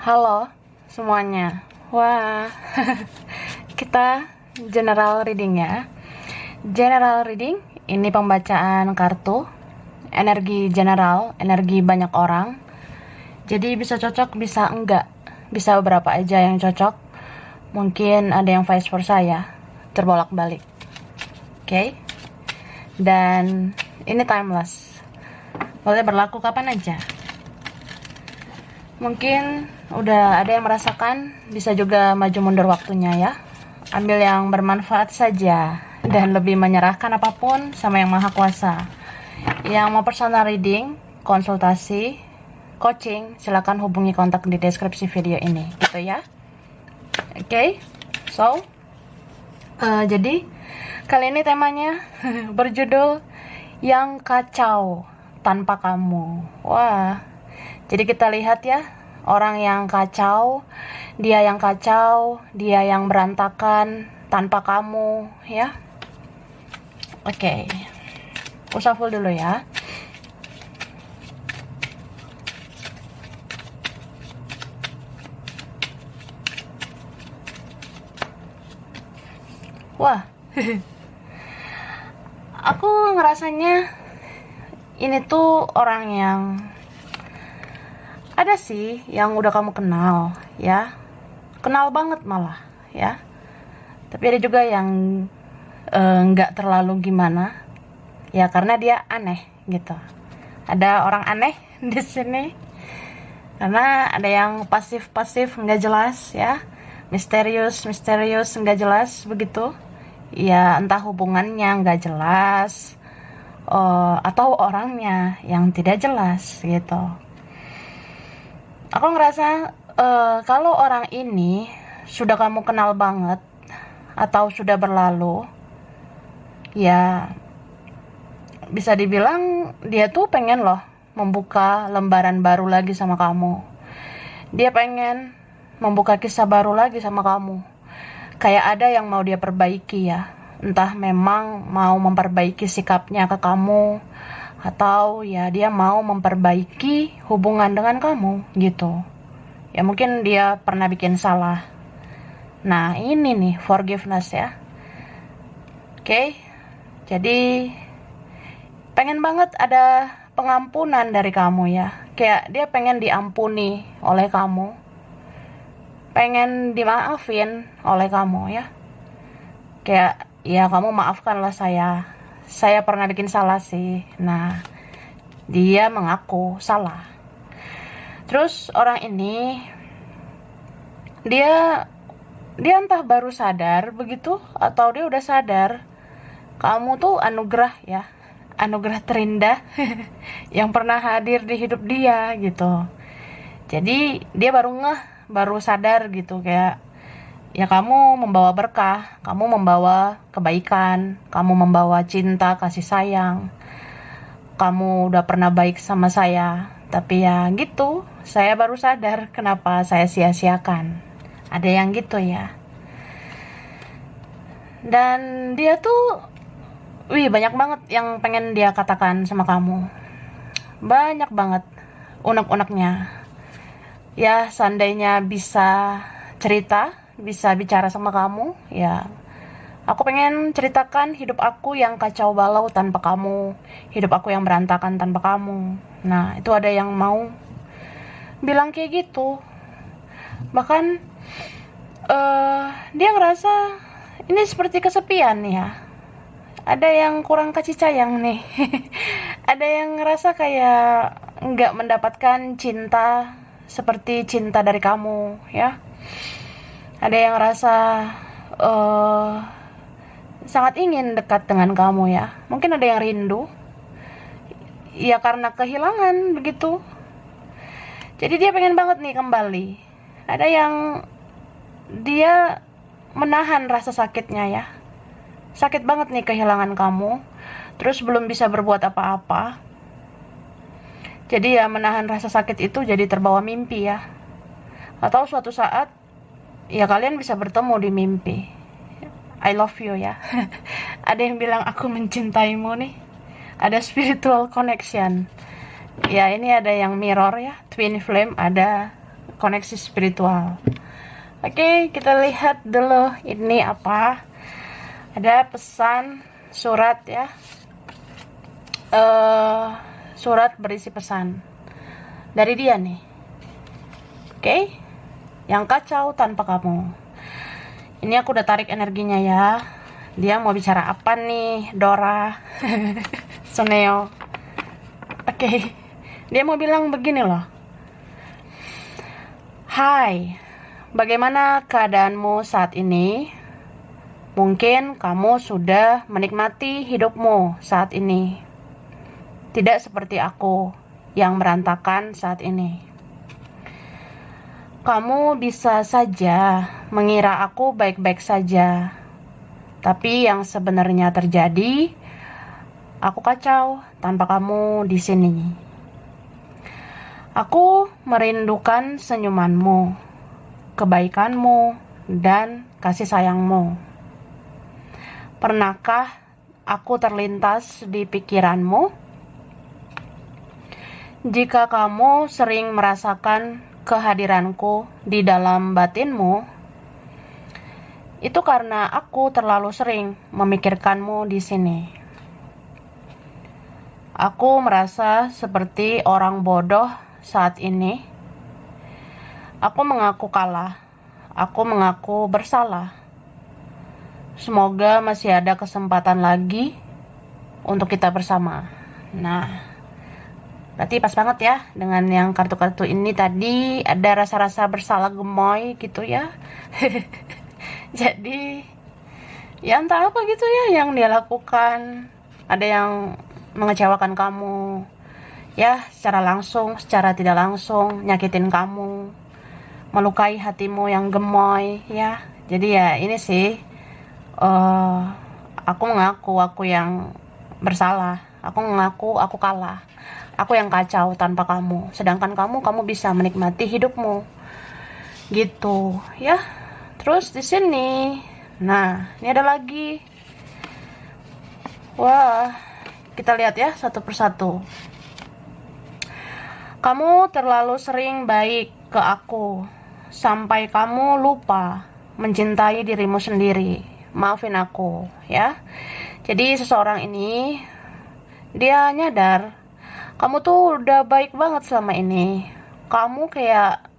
Halo semuanya. Wah, kita general reading ya. General reading ini pembacaan kartu, energi general, energi banyak orang. Jadi bisa cocok, bisa enggak. Bisa beberapa aja yang cocok. Mungkin ada yang vice versa ya, terbolak-balik. Oke. Dan ini timeless. Boleh berlaku kapan aja. Mungkin udah ada yang merasakan, bisa juga maju mundur waktunya ya. Ambil yang bermanfaat saja dan lebih menyerahkan apapun sama yang maha kuasa. Yang mau personal reading, konsultasi, coaching, silakan hubungi kontak di deskripsi video ini gitu ya. Oke. So jadi kali ini temanya berjudul yang kacau tanpa kamu. Wah, jadi kita lihat ya, orang yang kacau, dia yang berantakan tanpa kamu ya. Oke. Shuffle dulu ya. Wah. Aku ngerasanya ini tuh orang yang ada sih yang udah kamu kenal ya, kenal banget malah ya, tapi ada juga yang nggak terlalu gimana ya, karena dia aneh gitu. Ada orang aneh di sini karena ada yang pasif nggak jelas ya, misterius nggak jelas begitu ya, entah hubungannya nggak jelas atau orangnya yang tidak jelas gitu. Aku ngerasa kalau orang ini sudah kamu kenal banget atau sudah berlalu, ya bisa dibilang dia tuh pengen loh membuka lembaran baru lagi sama kamu. Dia pengen membuka kisah baru lagi sama kamu. Kayak ada yang mau dia perbaiki ya. Entah memang mau memperbaiki sikapnya ke kamu, atau ya dia mau memperbaiki hubungan dengan kamu gitu. Ya mungkin dia pernah bikin salah. Nah ini nih forgiveness ya. Oke. Jadi pengen banget ada pengampunan dari kamu ya. Kayak dia pengen diampuni oleh kamu, pengen dimaafin oleh kamu ya. Kayak ya kamu maafkanlah saya pernah bikin salah sih. Nah, dia mengaku salah. Terus orang ini dia entah baru sadar begitu atau dia udah sadar kamu tuh anugerah ya, anugerah terindah yang pernah hadir di hidup dia gitu. Jadi dia baru sadar gitu, kayak ya kamu membawa berkah, kamu membawa kebaikan, kamu membawa cinta, kasih sayang. Kamu udah pernah baik sama saya, tapi ya gitu, saya baru sadar kenapa saya sia-siakan. Ada yang gitu ya. Dan dia tuh, banyak banget yang pengen dia katakan sama kamu. Banyak banget unek-uneknya. Ya, seandainya bisa cerita, bisa bicara sama kamu, ya aku pengen ceritakan hidup aku yang kacau balau tanpa kamu, hidup aku yang berantakan tanpa kamu. Nah, itu ada yang mau bilang kayak gitu. Bahkan dia ngerasa ini seperti kesepian ya. Ada yang kurang kasih sayang nih. Ada yang ngerasa kayak nggak mendapatkan cinta seperti cinta dari kamu ya. Ada yang ngerasa sangat ingin dekat dengan kamu ya. Mungkin ada yang rindu ya karena kehilangan begitu. Jadi dia pengen banget nih kembali. Ada yang dia menahan rasa sakitnya ya. Sakit banget nih kehilangan kamu, terus belum bisa berbuat apa-apa. Jadi ya menahan rasa sakit itu jadi terbawa mimpi ya. Atau suatu saat ya kalian bisa bertemu di mimpi. I love you ya. Ada yang bilang aku mencintaimu nih. Ada spiritual connection. Ya ini ada yang mirror ya, twin flame ada. koneksi spiritual. Oke, kita lihat dulu ini apa. Ada pesan surat ya. Surat berisi pesan dari dia nih. Oke, yang kacau tanpa kamu. Ini aku udah tarik energinya ya. Dia mau bicara apa nih, Dora? Suneo. Oke, dia mau bilang begini loh. Hai, bagaimana keadaanmu saat ini? Mungkin kamu sudah menikmati hidupmu saat ini. Tidak seperti aku yang berantakan saat ini. Kamu bisa saja mengira aku baik-baik saja. Tapi yang sebenarnya terjadi, aku kacau tanpa kamu di sini. Aku merindukan senyumanmu, kebaikanmu, dan kasih sayangmu. Pernahkah aku terlintas di pikiranmu? Jika kamu sering merasakan kehadiranku di dalam batinmu, itu karena aku terlalu sering memikirkanmu di sini. Aku merasa seperti orang bodoh saat ini. Aku mengaku kalah. Aku mengaku bersalah. Semoga masih ada kesempatan lagi untuk kita bersama. Nah, berarti pas banget ya dengan yang kartu-kartu ini tadi. Ada rasa-rasa bersalah gemoy gitu ya. Jadi ya entah apa gitu ya yang dia lakukan. Ada yang mengecewakan kamu ya, secara langsung, secara tidak langsung nyakitin kamu, melukai hatimu yang gemoy ya. Jadi ya ini sih, aku mengaku aku yang bersalah. Aku mengaku aku kalah. Aku yang kacau tanpa kamu. Sedangkan kamu bisa menikmati hidupmu. Gitu ya. Terus di sini, nah ini ada lagi. Wah, kita lihat ya satu persatu. Kamu terlalu sering baik ke aku, sampai kamu lupa mencintai dirimu sendiri. Maafin aku, ya. Jadi seseorang ini, dia nyadar, kamu tuh udah baik banget selama ini. Kamu kayak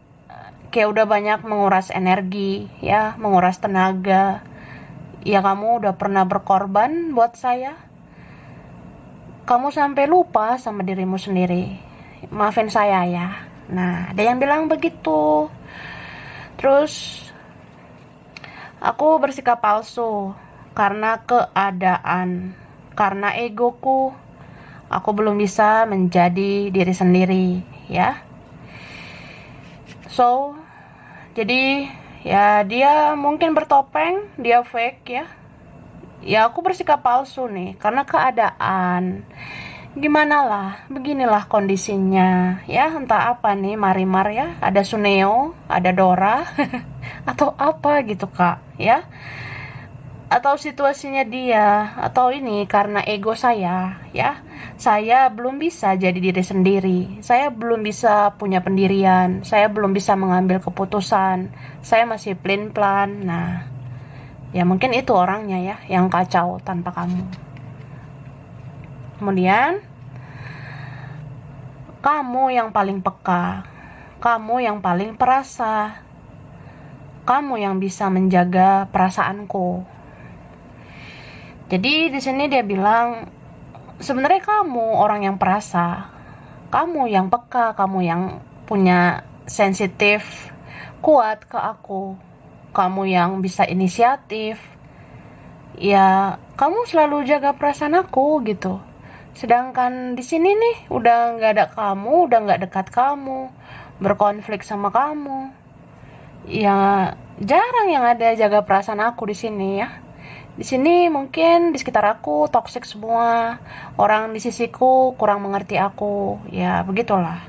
udah banyak menguras energi, ya, menguras tenaga. Ya kamu udah pernah berkorban buat saya. Kamu sampai lupa sama dirimu sendiri. Maafin saya ya. Nah, ada yang bilang begitu. Terus aku bersikap palsu karena keadaan, karena egoku. Aku belum bisa menjadi diri sendiri, ya. So, jadi ya dia mungkin bertopeng, dia fake ya. Ya aku bersikap palsu nih karena keadaan. Gimana lah, beginilah kondisinya ya, entah apa nih Marimar ya, ada Suneo, ada Dora atau apa gitu kak ya, atau situasinya dia, atau ini karena ego saya ya, saya belum bisa jadi diri sendiri, saya belum bisa punya pendirian, saya belum bisa mengambil keputusan, saya masih plan. Nah ya mungkin itu orangnya ya yang kacau tanpa kamu. Kemudian kamu yang paling peka, kamu yang paling perasa, kamu yang bisa menjaga perasaanku. Jadi di sini dia bilang sebenarnya kamu orang yang perasa, kamu yang peka, kamu yang punya sensitif kuat ke aku, kamu yang bisa inisiatif. Ya kamu selalu jaga perasaan aku gitu. Sedangkan di sini nih udah nggak ada kamu, udah nggak dekat kamu, berkonflik sama kamu. Ya jarang yang ada jaga perasaan aku di sini ya. Di sini mungkin di sekitar aku toksik semua, orang di sisiku kurang mengerti aku. Ya begitulah.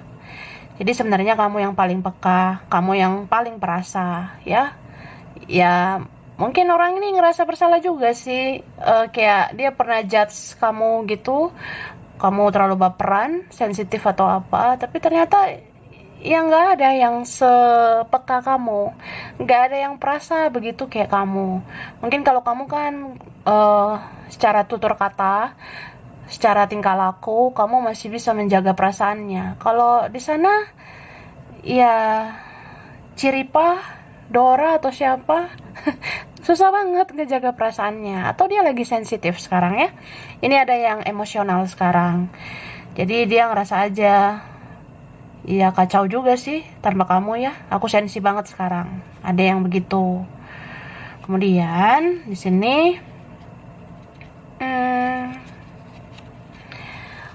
Jadi sebenarnya kamu yang paling peka, kamu yang paling perasa ya. Ya mungkin orang ini ngerasa bersalah juga sih, kayak dia pernah judge kamu gitu, kamu terlalu baperan, sensitif atau apa, tapi ternyata ya nggak ada yang sepeka kamu, nggak ada yang perasa begitu kayak kamu. Mungkin kalau kamu kan secara tutur kata, secara tingkah laku, kamu masih bisa menjaga perasaannya. Kalau di sana, ya Ciripah, Dora atau siapa, susah banget ngejaga perasaannya. Atau dia lagi sensitif sekarang ya. Ini ada yang emosional sekarang. Jadi dia ngerasa aja, iya kacau juga sih tanpa kamu ya. Aku sensi banget sekarang. Ada yang begitu. Kemudian di sini,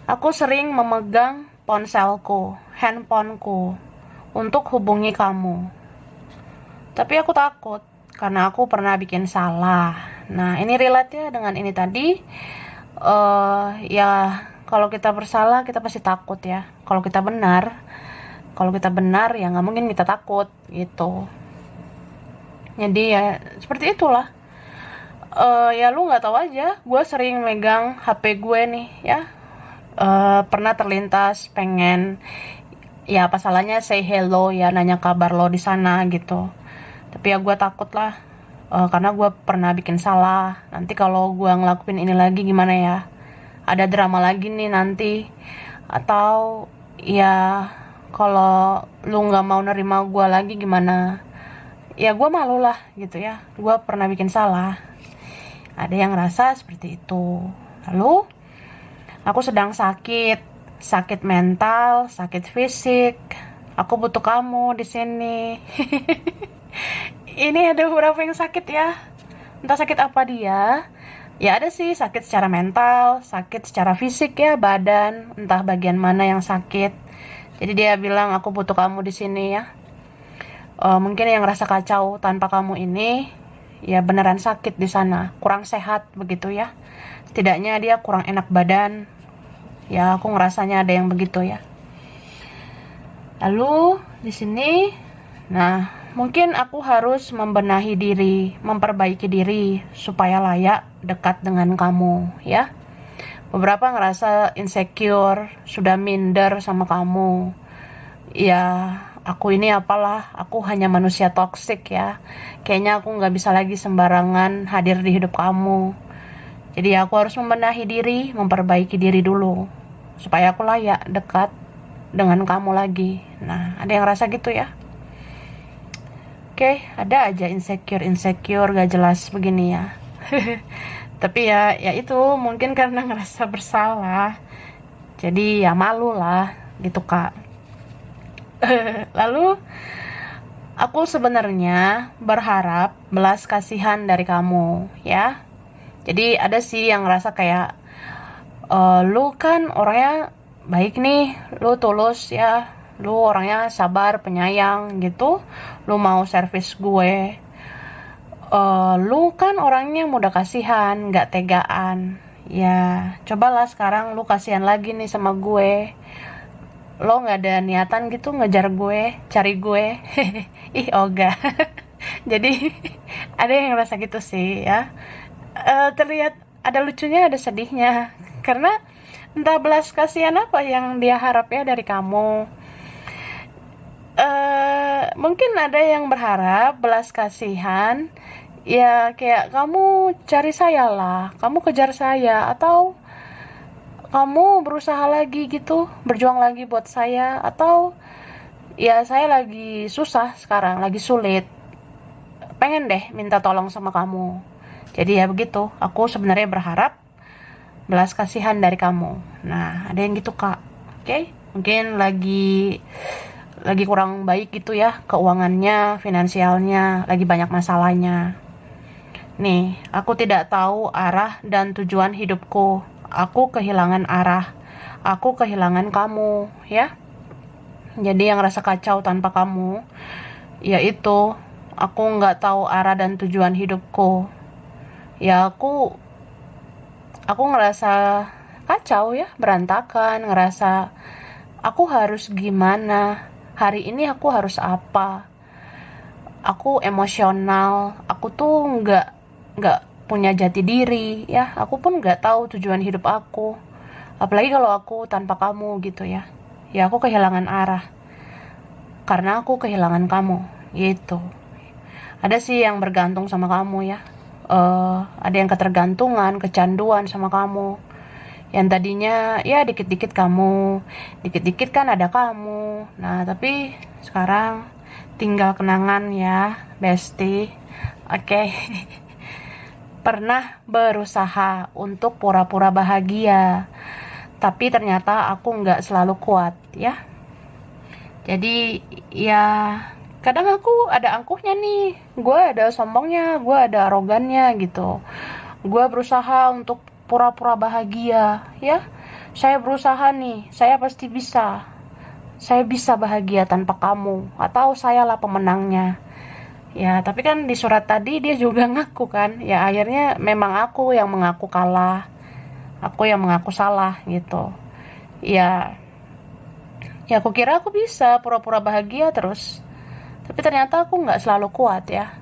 aku sering memegang ponselku, handphoneku untuk hubungi kamu. Tapi aku takut karena aku pernah bikin salah. Nah, ini relate ya dengan ini tadi. Ya kalau kita bersalah kita pasti takut ya. Kalau kita benar ya nggak mungkin kita takut gitu. Jadi ya seperti itulah. Ya lu nggak tahu aja, gue sering megang HP gue nih ya. Pernah terlintas pengen, ya apa salahnya say hello ya, nanya kabar lo di sana gitu. Tapi ya gue takut lah, karena gue pernah bikin salah. Nanti kalau gue ngelakuin ini lagi gimana ya, ada drama lagi nih nanti. Atau ya kalau lu nggak mau nerima gue lagi gimana, ya gue malu lah gitu ya, gue pernah bikin salah. Ada yang ngerasa seperti itu. Lalu aku sedang sakit mental, sakit fisik. Aku butuh kamu di sini. Ini ada beberapa yang sakit ya. Entah sakit apa dia. Ya ada sih sakit secara mental, sakit secara fisik ya, badan, entah bagian mana yang sakit. Jadi dia bilang aku butuh kamu di sini ya. Mungkin yang rasa kacau tanpa kamu ini, ya beneran sakit di sana, kurang sehat begitu ya. Setidaknya dia kurang enak badan. Ya aku ngerasanya ada yang begitu ya. Lalu di sini, nah mungkin aku harus membenahi diri, memperbaiki diri supaya layak dekat dengan kamu ya. Beberapa ngerasa insecure, sudah minder sama kamu. Ya aku ini apalah, aku hanya manusia toksik ya. Kayaknya aku gak bisa lagi sembarangan hadir di hidup kamu. Jadi aku harus membenahi diri, memperbaiki diri dulu supaya aku layak dekat dengan kamu lagi. Nah ada yang rasa gitu ya. Oke, ada aja insecure gak jelas begini ya. Tapi ya itu mungkin karena ngerasa bersalah. Jadi ya malu lah gitu Kak. Lalu aku sebenarnya berharap belas kasihan dari kamu ya. Jadi ada sih yang ngerasa kayak, lu kan orangnya baik nih, lu tulus ya, lu orangnya sabar, penyayang gitu, lu mau servis gue, lu kan orangnya mudah kasihan, gak tegaan. Ya cobalah sekarang lu kasihan lagi nih sama gue, lo gak ada niatan gitu ngejar gue, cari gue. Ih oga. Jadi ada yang ngerasa gitu sih ya. Terlihat ada lucunya, ada sedihnya, karena entah belas kasihan apa yang dia harap ya dari kamu. Mungkin ada yang berharap belas kasihan ya kayak kamu cari saya lah, kamu kejar saya, atau kamu berusaha lagi gitu, berjuang lagi buat saya, atau ya saya lagi susah sekarang, lagi sulit, pengen deh minta tolong sama kamu. Jadi ya begitu, aku sebenarnya berharap belas kasihan dari kamu. Nah ada yang gitu Kak. Oke, mungkin lagi kurang baik gitu ya, keuangannya, finansialnya, lagi banyak masalahnya. Nih, aku tidak tahu arah dan tujuan hidupku. Aku kehilangan arah. Aku kehilangan kamu ya. Jadi yang rasa kacau tanpa kamu, yaitu aku nggak tahu arah dan tujuan hidupku. Ya aku ngerasa kacau ya, berantakan, ngerasa aku harus gimana, hari ini aku harus apa. Aku emosional, aku tuh nggak punya jati diri ya, aku pun nggak tahu tujuan hidup aku, apalagi kalau aku tanpa kamu gitu ya. Ya aku kehilangan arah. karena aku kehilangan kamu, gitu. Ada sih yang bergantung sama kamu ya. Ada yang ketergantungan, kecanduan sama kamu. Yang tadinya ya dikit-dikit kamu, dikit-dikit kan ada kamu. Nah, tapi sekarang tinggal kenangan ya, Besti. Oke. Pernah berusaha untuk pura-pura bahagia, tapi ternyata aku nggak selalu kuat ya. Jadi ya kadang aku ada angkuhnya nih, gue ada sombongnya, gue ada arogannya gitu. Gue berusaha untuk pura-pura bahagia ya. Saya berusaha nih, saya pasti bisa. Saya bisa bahagia tanpa kamu, atau sayalah pemenangnya. Ya, tapi kan di surat tadi dia juga ngaku kan. Ya akhirnya memang aku yang mengaku kalah. Aku yang mengaku salah gitu. Ya, ya aku kira aku bisa pura-pura bahagia terus. Tapi ternyata aku nggak selalu kuat ya.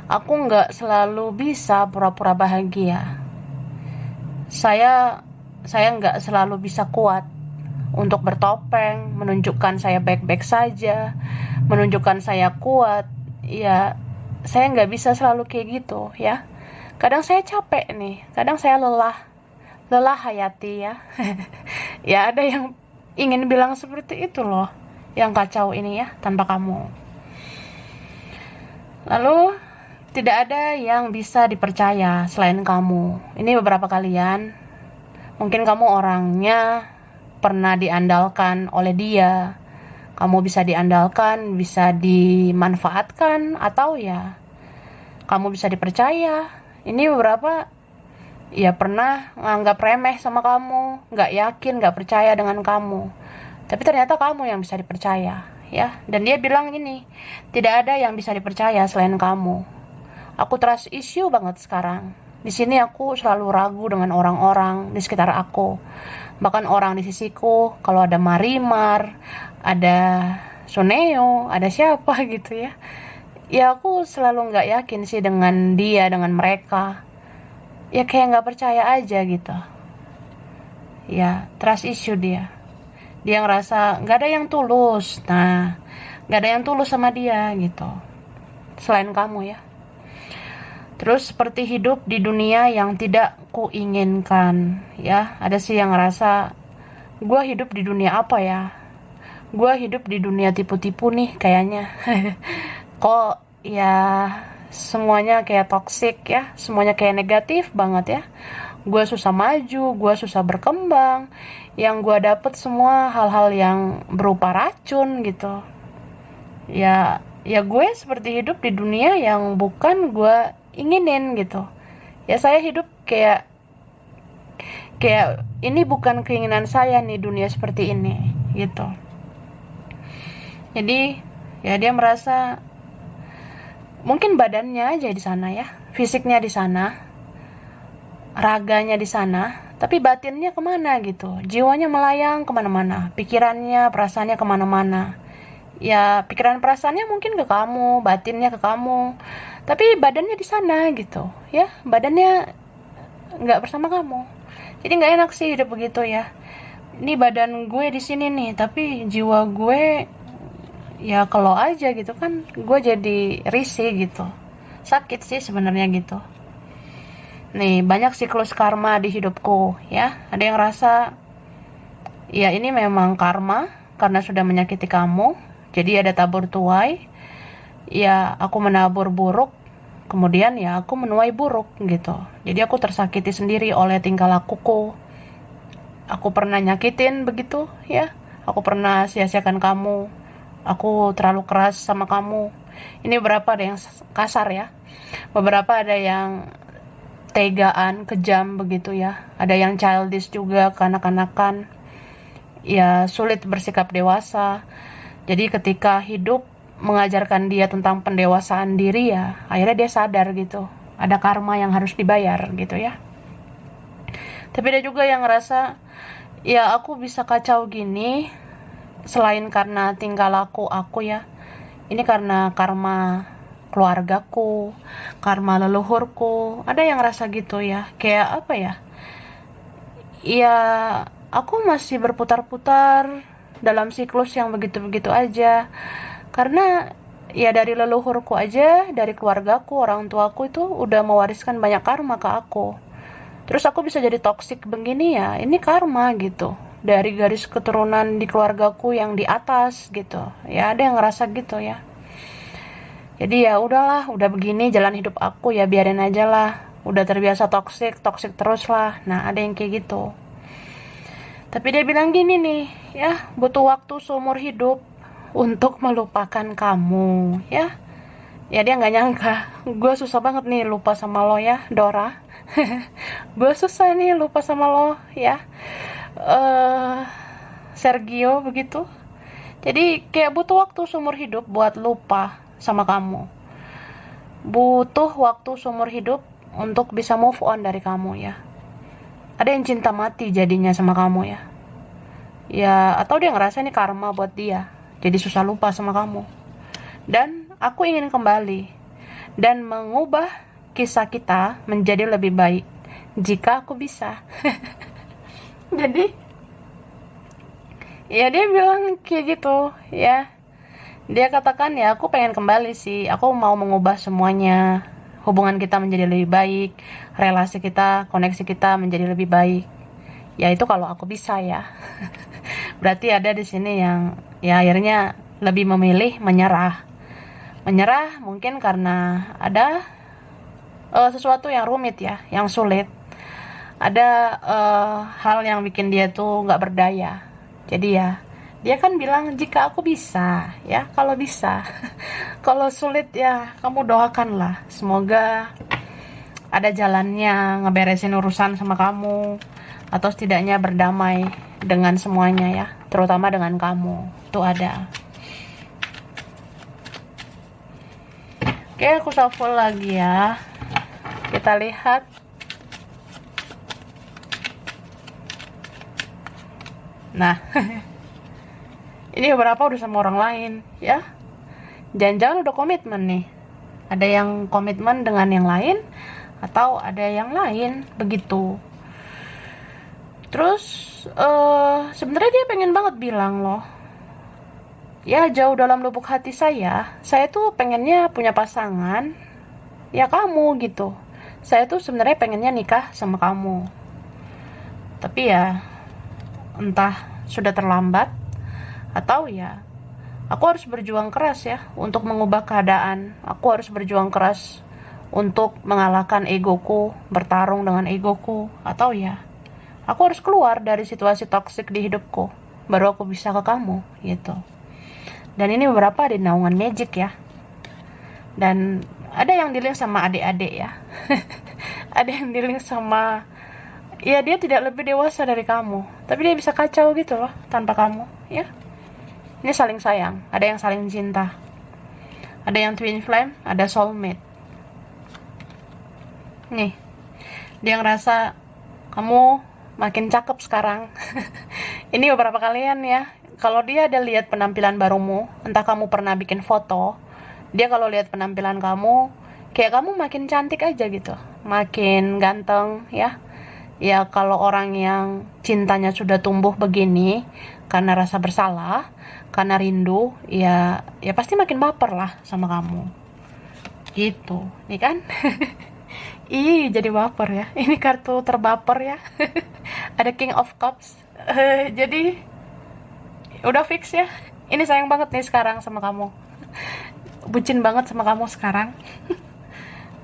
Aku nggak selalu bisa pura-pura bahagia. Saya nggak selalu bisa kuat untuk bertopeng, menunjukkan saya baik-baik saja, menunjukkan saya kuat. Ya, saya nggak bisa selalu kayak gitu ya. Kadang saya capek nih, kadang saya lelah Hayati ya. Ya ada yang ingin bilang seperti itu loh, yang kacau ini ya tanpa kamu. Lalu tidak ada yang bisa dipercaya selain kamu. Ini beberapa kalian, mungkin kamu orangnya pernah diandalkan oleh dia. Kamu bisa diandalkan, bisa dimanfaatkan, atau ya kamu bisa dipercaya. Ini beberapa ya pernah nganggap remeh sama kamu, nggak yakin, nggak percaya dengan kamu. Tapi ternyata kamu yang bisa dipercaya, ya. Dan dia bilang ini, tidak ada yang bisa dipercaya selain kamu. Aku trust issue banget sekarang. Di sini aku selalu ragu dengan orang-orang di sekitar aku. Bahkan orang di sisiku, kalau ada Marimar, ada Suneo, ada siapa gitu ya. Ya aku selalu nggak yakin sih dengan dia, dengan mereka. Ya kayak nggak percaya aja gitu. Ya trust issue dia. Dia ngerasa nggak ada yang tulus. Nah, nggak ada yang tulus sama dia gitu. Selain kamu ya. Terus seperti hidup di dunia yang tidak kuinginkan ya. Ada sih yang ngerasa gue hidup di dunia apa ya. Gue hidup di dunia tipu-tipu nih kayaknya. Kok ya semuanya kayak toxic ya. Semuanya kayak negatif banget ya. Gue susah maju, gue susah berkembang. Yang gue dapet semua hal-hal yang berupa racun gitu. Ya gue seperti hidup di dunia yang bukan gue inginin gitu. Ya saya hidup kayak ini bukan keinginan saya nih, dunia seperti ini gitu. Jadi ya dia merasa mungkin badannya aja di sana ya, fisiknya di sana, raganya di sana, tapi batinnya kemana gitu. Jiwanya melayang kemana-mana, pikirannya, perasaannya kemana-mana. Ya pikiran perasaannya mungkin ke kamu, batinnya ke kamu, tapi badannya di sana gitu ya, badannya nggak bersama kamu. Jadi nggak enak sih hidup begitu ya. Ini badan gue di sini nih, tapi jiwa gue ya kalau aja gitu kan, gue jadi risih gitu, sakit sih sebenarnya gitu. Nih banyak siklus karma di hidupku ya. Ada yang rasa ya ini memang karma karena sudah menyakiti kamu. Jadi ada tabur tuai. Ya aku menabur buruk, kemudian ya aku menuai buruk gitu. Jadi aku tersakiti sendiri oleh tingkah lakuku. Aku pernah nyakitin begitu ya. Aku pernah sia-siakan kamu. Aku terlalu keras sama kamu. Ini beberapa ada yang kasar ya. Beberapa ada yang tegaan, kejam begitu ya. Ada yang childish juga, kanak-kanakan. Ya sulit bersikap dewasa. Jadi ketika hidup mengajarkan dia tentang pendewasaan diri ya, akhirnya dia sadar gitu. Ada karma yang harus dibayar gitu ya. Tapi ada juga yang ngerasa, ya aku bisa kacau gini, selain karena tingkah laku aku ya. Ini karena karma keluargaku, karma leluhurku. Ada yang ngerasa gitu ya, kayak apa ya. Ya aku masih berputar-putar dalam siklus yang begitu-begitu aja. Karena ya dari leluhurku aja, dari keluargaku, orang tuaku itu udah mewariskan banyak karma ke aku. Terus aku bisa jadi toksik begini ya, ini karma gitu. Dari garis keturunan di keluargaku yang di atas gitu. Ya ada yang ngerasa gitu ya. Jadi ya udahlah, udah begini jalan hidup aku ya biarin aja lah. Udah terbiasa toksik, toksik terus lah. Nah ada yang kayak gitu. Tapi dia bilang gini nih, ya butuh waktu seumur hidup untuk melupakan kamu ya. Ya dia nggak nyangka, gue susah banget nih lupa sama lo ya, Dora. Gue susah nih lupa sama lo ya, Sergio begitu. Jadi kayak butuh waktu seumur hidup buat lupa sama kamu. Butuh waktu seumur hidup untuk bisa move on dari kamu ya. Ada yang cinta mati jadinya sama kamu ya. Ya atau dia ngerasa ini karma buat dia, jadi susah lupa sama kamu. Dan aku ingin kembali dan mengubah kisah kita menjadi lebih baik jika aku bisa. Jadi ya dia bilang kayak gitu ya. Dia katakan ya aku pengen kembali sih, aku mau mengubah semuanya, hubungan kita menjadi lebih baik, relasi kita, koneksi kita menjadi lebih baik. Ya itu kalau aku bisa ya. Berarti ada di sini yang ya akhirnya lebih memilih menyerah. Menyerah mungkin karena ada sesuatu yang rumit ya, yang sulit. Ada hal yang bikin dia tuh nggak berdaya. Jadi ya dia kan bilang jika aku bisa ya, kalau bisa. Kalau sulit ya kamu doakanlah, semoga ada jalannya ngeberesin urusan sama kamu, atau setidaknya berdamai dengan semuanya ya, terutama dengan kamu. Itu ada. Oke, aku shuffle lagi ya. Kita lihat. Nah, ini beberapa udah sama orang lain ya. Jangan-jangan udah komitmen nih. Ada yang komitmen dengan yang lain, atau ada yang lain begitu. Terus sebenarnya dia pengen banget bilang loh, ya jauh dalam lubuk hati saya tuh pengennya punya pasangan, ya kamu gitu. Saya tuh sebenarnya pengennya nikah sama kamu. Tapi ya entah sudah terlambat, atau ya aku harus berjuang keras ya untuk mengubah keadaan. Aku harus berjuang keras untuk mengalahkan egoku, bertarung dengan egoku, atau ya aku harus keluar dari situasi toksik di hidupku, baru aku bisa ke kamu gitu. Dan ini beberapa di naungan magic ya. Dan ada yang di-link sama adik-adik ya. Ada yang di-link sama, ya dia tidak lebih dewasa dari kamu, tapi dia bisa kacau gitu loh tanpa kamu ya. Ini saling sayang, ada yang saling cinta, ada yang twin flame, ada soulmate. Nih, dia ngerasa kamu makin cakep sekarang. Ini beberapa kalian ya, kalau dia ada lihat penampilan barumu, entah kamu pernah bikin foto, dia kalau lihat penampilan kamu, kayak kamu makin cantik aja gitu, makin ganteng ya. Ya kalau orang yang cintanya sudah tumbuh begini karena rasa bersalah, karena rindu, ya pasti makin baper lah sama kamu. Gitu, nih kan? Ih, jadi baper ya. Ini kartu terbaper ya. Ada King of Cups. Jadi udah fix ya. Ini sayang banget nih sekarang sama kamu. Bucin banget sama kamu sekarang.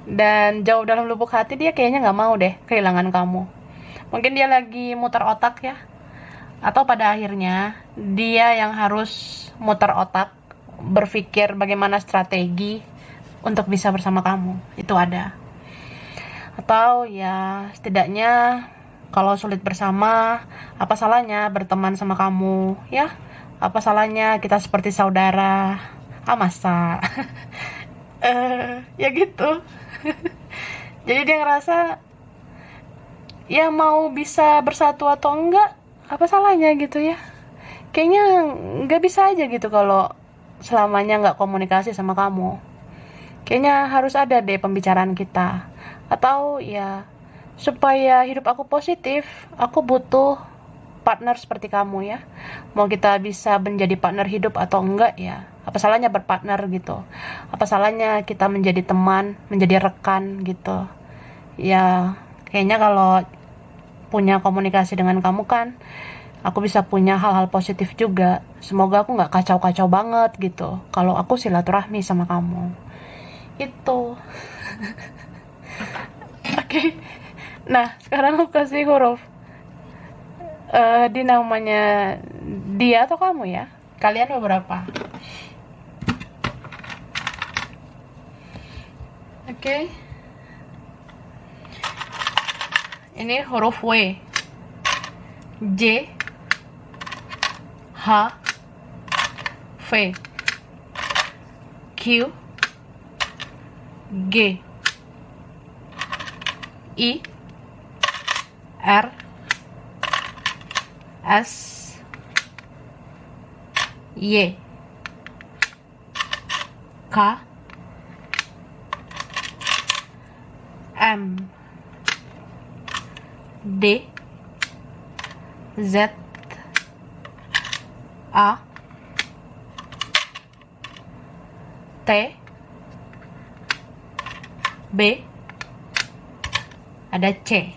Dan jauh dalam lubuk hati dia kayaknya nggak mau deh kehilangan kamu. Mungkin dia lagi muter otak ya. Atau pada akhirnya dia yang harus muter otak, berpikir bagaimana strategi untuk bisa bersama kamu. Itu ada. Atau ya setidaknya kalau sulit bersama, apa salahnya berteman sama kamu ya? Apa salahnya kita seperti saudara? Masa ya gitu. Jadi dia ngerasa ya mau bisa bersatu atau enggak, apa salahnya gitu ya. Kayaknya nggak bisa aja gitu kalau selamanya nggak komunikasi sama kamu. Kayaknya harus ada deh pembicaraan kita. Atau ya supaya hidup aku positif, aku butuh partner seperti kamu ya. Mau kita bisa menjadi partner hidup atau enggak ya, Apa salahnya berpartner gitu? Apa salahnya kita menjadi teman, menjadi rekan gitu? Ya, kayaknya kalau punya komunikasi dengan kamu kan, aku bisa punya hal-hal positif juga. Semoga aku nggak kacau-kacau banget gitu kalau aku silaturahmi sama kamu. Itu. Oke. Nah, sekarang aku kasih huruf di namanya dia atau kamu ya. Kalian beberapa. Oke. Ini huruf W. J, H, V, Q, G, I, R, S, Y, K, M, D, Z, A, T, B, ada C.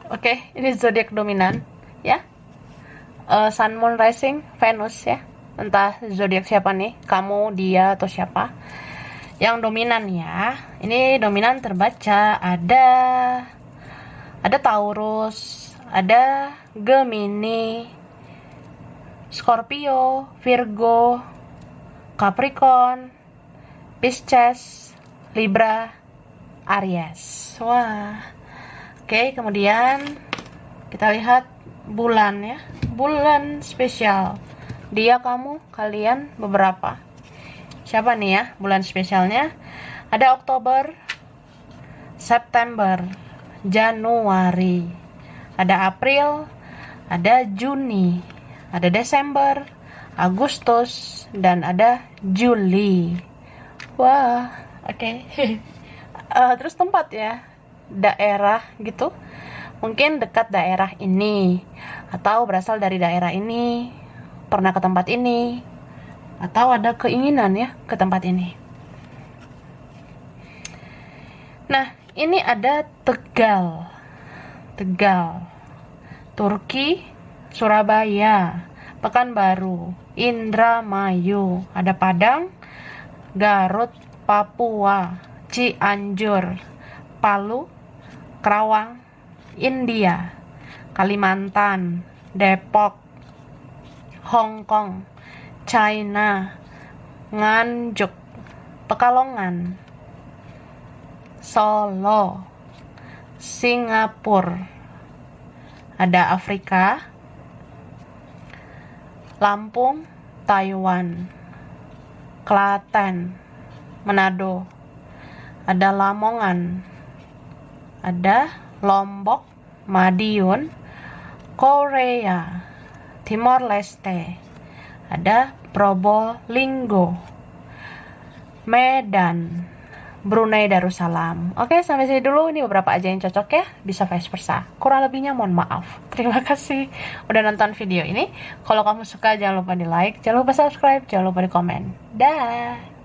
Oke, ini zodiak dominan ya. Sun, Moon, Rising, Venus ya. Entah zodiak siapa nih, kamu, dia, atau siapa. Yang dominan ya. Ini dominan terbaca ada Taurus, ada Gemini, Scorpio, Virgo, Capricorn, Pisces, Libra, Aries. Wah. Oke, kemudian kita lihat bulan ya. Bulan spesial. Dia, kamu, kalian beberapa. Siapa nih ya bulan spesialnya? Ada Oktober, September, Januari, ada April, ada Juni, ada Desember, Agustus, dan ada Juli. Wah, oke. Terus tempat ya, daerah gitu. Mungkin dekat daerah ini, atau berasal dari daerah ini, pernah ke tempat ini, atau ada keinginan ya ke tempat ini. Nah, ini ada Tegal, Turki, Surabaya, Pekanbaru, Indramayu, ada Padang, Garut, Papua, Cianjur, Palu, Kerawang, India, Kalimantan, Depok, Hong Kong, China, Nganjuk, Pekalongan, Solo, Singapura, ada Afrika, Lampung, Taiwan, Klaten, Manado, ada Lamongan, ada Lombok, Madiun, Korea, Timor Leste, ada Probolinggo, Medan, Brunei Darussalam. Oke, sampai sini dulu. Ini beberapa aja yang cocok ya. Bisa vice versa. Kurang lebihnya mohon maaf. Terima kasih udah nonton video ini. Kalau kamu suka jangan lupa di like, jangan lupa subscribe, jangan lupa di komen. Dah.